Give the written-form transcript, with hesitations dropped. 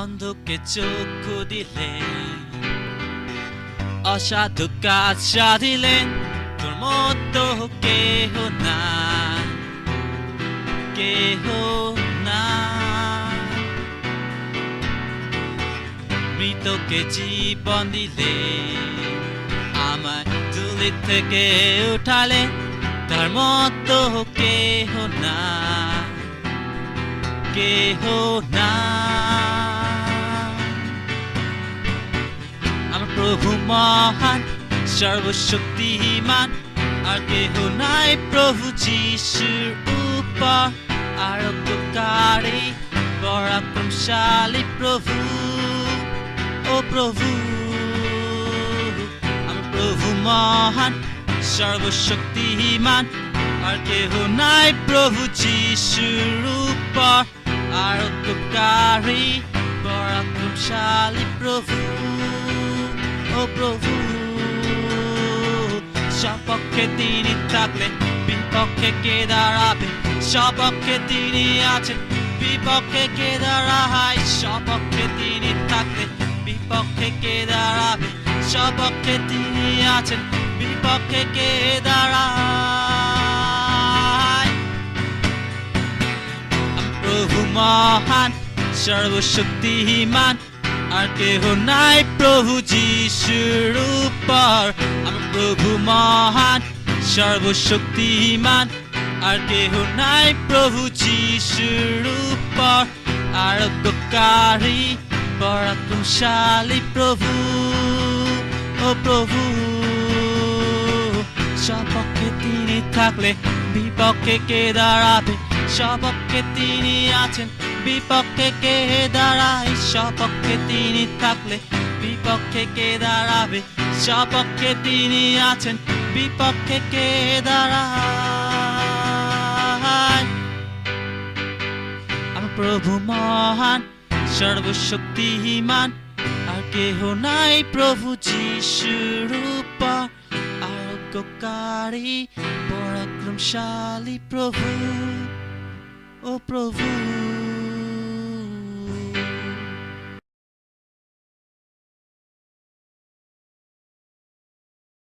অন্ধকে চক্ষু দিলেন, অসাধু কাজ সাধিলেন। তোর মতো কেহ নাই, কেহ নাই। মৃতকে জীবন দিলেন, আমায় ধুলি থেকে উঠালে। তার মতো কেহ নাই, কেহ নাই। আমার প্রভু মহান, সর্বশক্তিমান, আর কেহ নাই প্রভু যিশুর উপর। আরোগ্যকারী পরাক্রমশালী প্রভু, ও প্রভু। আমার প্রভু মহান, সর্বশক্তিমান, আর কেহ নাই প্রভু যিশুর উপর। আরোগ্যকারী পরাক্রমশালী প্রভু, ও প্রভু। সপক্ষে তিনি থাকলে বিপক্ষে কে দাঁড়াবে? সপক্ষে তিনি আছেন, বিপক্ষে কে দাঁড়ায়? সপক্ষে তিনি থাকলে বিপক্ষে কে দাঁড়াবে? সপক্ষে তিনি আছেন, বিপক্ষে কে দাঁড়ায়? প্রভু মহান, সর্বশক্তিমান, আর কেহ নাই প্রভু যিশুর উপর। আমার প্রভু মহান, সর্বশক্তিমান, আর কেহ নাই প্রভু যিশুর উপর। আরোগ্যকারী পরাক্রমশালী প্রভু, ও প্রভু। সপক্ষে তিনি থাকলে বিপক্ষে কে দাঁড়াবে? সপক্ষে তিনি আছেন, বিপক্ষে কে দাঁড়ায়? সপক্ষে তিনি থাকলে বিপক্ষে কে দাঁড়াবে? সপক্ষে তিনি আছেন, বিপক্ষে কে দাঁড়ায়? আমার প্রভু মহান, সর্বশক্তিমান, আর কেহ নাই প্রভু যিশুর উপর। আরোগ্যকারী পরাক্রমশালী প্রভু, ও প্রভু।